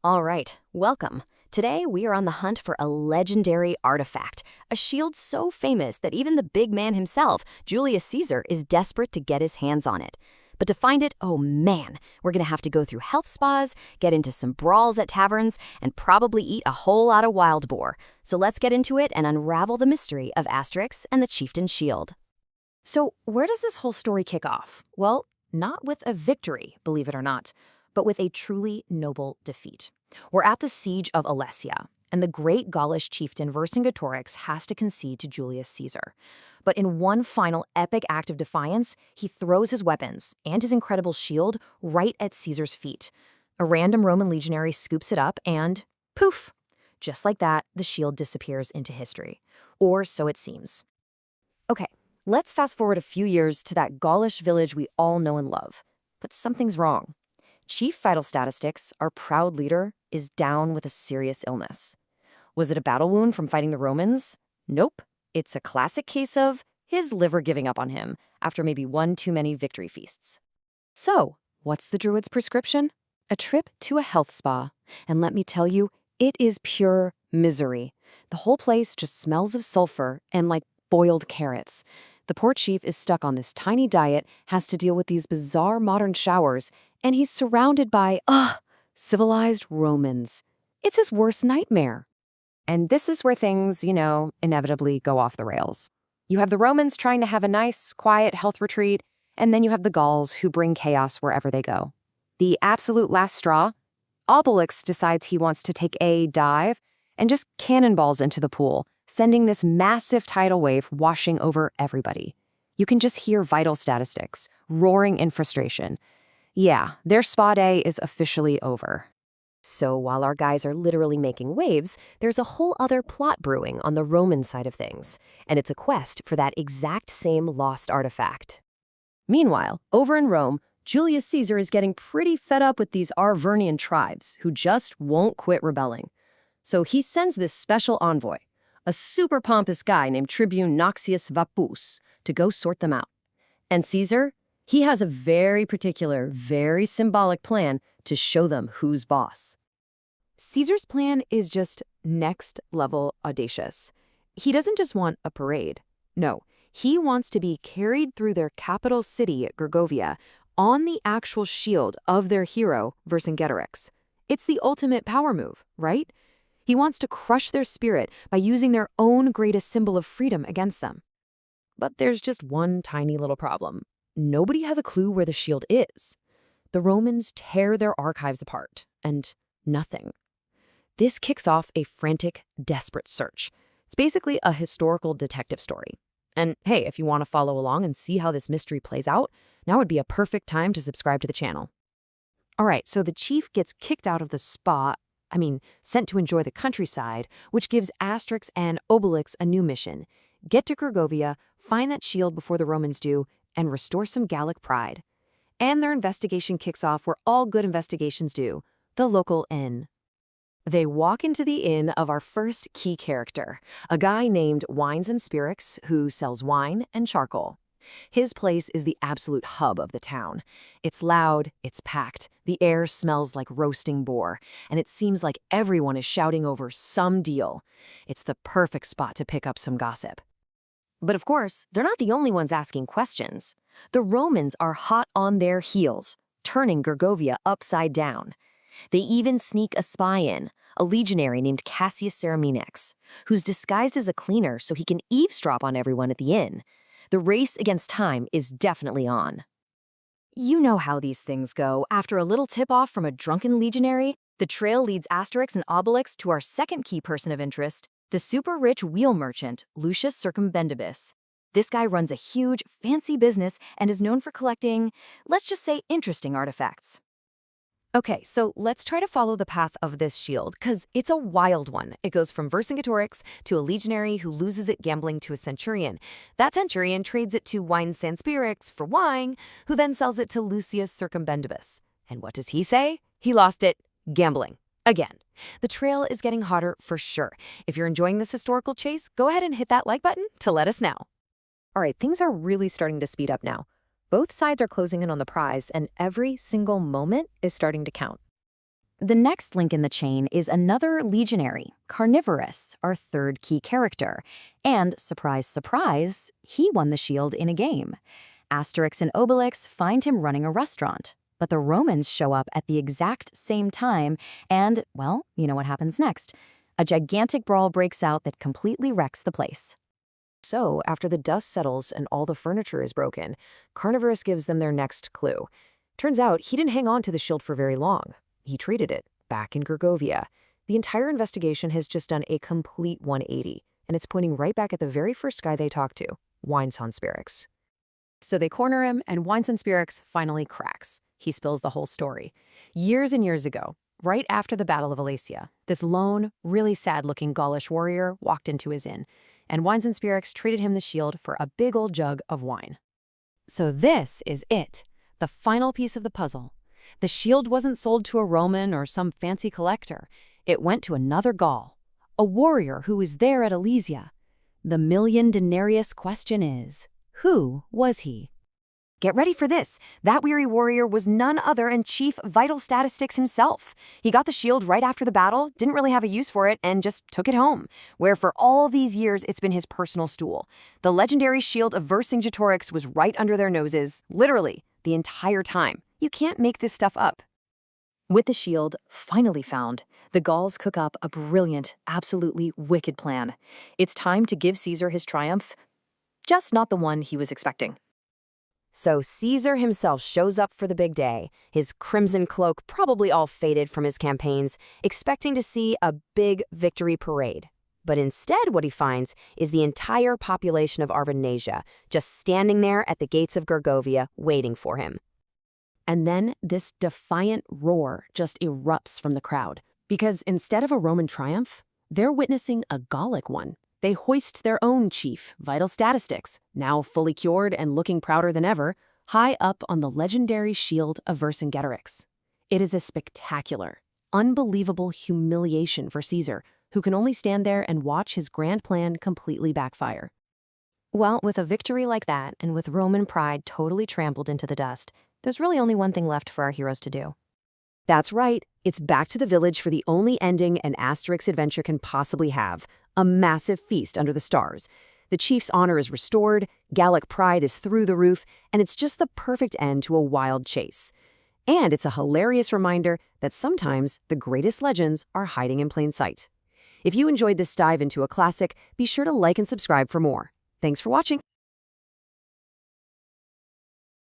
All right, welcome. Today we are on the hunt for a legendary artifact, a shield so famous that even the big man himself, Julius Caesar, is desperate to get his hands on it. But to find it, oh man, we're gonna have to go through health spas, get into some brawls at taverns, and probably eat a whole lot of wild boar. So let's get into it and unravel the mystery of Asterix and the Chieftain shield. So where does this whole story kick off? Well, not with a victory, believe it or not, but with a truly noble defeat. We're at the Siege of Alesia, and the great Gaulish chieftain Vercingetorix has to concede to Julius Caesar. But in one final epic act of defiance, he throws his weapons and his incredible shield right at Caesar's feet. A random Roman legionary scoops it up and poof! Just like that, the shield disappears into history. Or so it seems. Okay, let's fast forward a few years to that Gaulish village we all know and love. But something's wrong. Chief Vitalstatistix, our proud leader, is down with a serious illness. Was it a battle wound from fighting the Romans? Nope. It's a classic case of his liver giving up on him after maybe one too many victory feasts. So, what's the druid's prescription? A trip to a health spa. And let me tell you, it is pure misery. The whole place just smells of sulfur and like boiled carrots. The poor chief is stuck on this tiny diet, has to deal with these bizarre modern showers, and he's surrounded by, civilized Romans. It's his worst nightmare. And this is where things, inevitably go off the rails. You have the Romans trying to have a nice, quiet health retreat, and then you have the Gauls who bring chaos wherever they go. The absolute last straw, Obelix decides he wants to take a dive and just cannonballs into the pool, sending this massive tidal wave washing over everybody. You can just hear Vitalstatistix roaring in frustration. Yeah, their spa day is officially over. So while our guys are literally making waves, there's a whole other plot brewing on the Roman side of things, and it's a quest for that exact same lost artifact. Meanwhile, over in Rome, Julius Caesar is getting pretty fed up with these Arvernian tribes who just won't quit rebelling. So he sends this special envoy, a super pompous guy named Tribune Noxius Vapus, to go sort them out. And Caesar, he has a very particular, very symbolic plan to show them who's boss. Caesar's plan is just next-level audacious. He doesn't just want a parade. No, he wants to be carried through their capital city, Gergovia, on the actual shield of their hero, Vercingetorix. It's the ultimate power move, right? He wants to crush their spirit by using their own greatest symbol of freedom against them. But there's just one tiny little problem. Nobody has a clue where the shield is. The Romans tear their archives apart, and nothing. This kicks off a frantic, desperate search. It's basically a historical detective story. And hey, if you want to follow along and see how this mystery plays out, now would be a perfect time to subscribe to the channel. All right, so the chief gets kicked out of the spa, sent to enjoy the countryside, which gives Asterix and Obelix a new mission. Get to Gergovia, find that shield before the Romans do, and restore some Gallic pride. And their investigation kicks off where all good investigations do, the local inn. They walk into the inn of our first key character, a guy named Wines and Spirits who sells wine and charcoal. His place is the absolute hub of the town. It's loud, it's packed, the air smells like roasting boar, and it seems like everyone is shouting over some deal. It's the perfect spot to pick up some gossip. But of course, they're not the only ones asking questions. The Romans are hot on their heels, turning Gergovia upside down. They even sneak a spy in, a legionary named Cassius Ceramenix, who's disguised as a cleaner so he can eavesdrop on everyone at the inn. The race against time is definitely on. You know how these things go. After a little tip-off from a drunken legionary, the trail leads Asterix and Obelix to our second key person of interest, the super-rich wheel merchant, Lucius Circumbendibus. This guy runs a huge, fancy business and is known for collecting, let's just say, interesting artifacts. Okay, so let's try to follow the path of this shield, because it's a wild one. It goes from Vercingetorix to a legionary who loses it gambling to a centurion. That centurion trades it to Wines and Spirits for wine, who then sells it to Lucius Circumbendibus. And what does he say? He lost it gambling. Again. The trail is getting hotter for sure. If you're enjoying this historical chase, go ahead and hit that like button to let us know. All right, things are really starting to speed up now. Both sides are closing in on the prize, and every single moment is starting to count. The next link in the chain is another legionary, Carnivorous, our third key character. And, surprise, surprise, he won the shield in a game. Asterix and Obelix find him running a restaurant. But the Romans show up at the exact same time, and, well, you know what happens next. A gigantic brawl breaks out that completely wrecks the place. So, after the dust settles and all the furniture is broken, Carnivorous gives them their next clue. Turns out he didn't hang on to the shield for very long. He traded it, back in Gergovia. The entire investigation has just done a complete 180, and it's pointing right back at the very first guy they talked to, Vercingetorix. So they corner him, and Vercingetorix finally cracks. He spills the whole story. Years and years ago, right after the Battle of Alesia, this lone, really sad-looking Gaulish warrior walked into his inn, and Vercingetorix traded him the shield for a big old jug of wine. So this is it, the final piece of the puzzle. The shield wasn't sold to a Roman or some fancy collector. It went to another Gaul, a warrior who was there at Alesia. The million denarius question is, who was he? Get ready for this. That weary warrior was none other than Chief Vitalstatistix himself. He got the shield right after the battle, didn't really have a use for it, and just took it home, where for all these years it's been his personal stool. The legendary shield of Vercingetorix was right under their noses, literally, the entire time. You can't make this stuff up. With the shield finally found, the Gauls cook up a brilliant, absolutely wicked plan. It's time to give Caesar his triumph, just not the one he was expecting. So Caesar himself shows up for the big day, his crimson cloak probably all faded from his campaigns, expecting to see a big victory parade. But instead what he finds is the entire population of Arvernasia just standing there at the gates of Gergovia waiting for him. And then this defiant roar just erupts from the crowd, because instead of a Roman triumph, they're witnessing a Gallic one. They hoist their own chief, Vitalstatistix, now fully cured and looking prouder than ever, high up on the legendary shield of Vercingetorix. It is a spectacular, unbelievable humiliation for Caesar, who can only stand there and watch his grand plan completely backfire. Well, with a victory like that, and with Roman pride totally trampled into the dust, there's really only one thing left for our heroes to do. That's right, it's back to the village for the only ending an Asterix adventure can possibly have, a massive feast under the stars. The chief's honor is restored, Gallic pride is through the roof, and it's just the perfect end to a wild chase. And it's a hilarious reminder that sometimes the greatest legends are hiding in plain sight. If you enjoyed this dive into a classic, be sure to like and subscribe for more. Thanks for watching.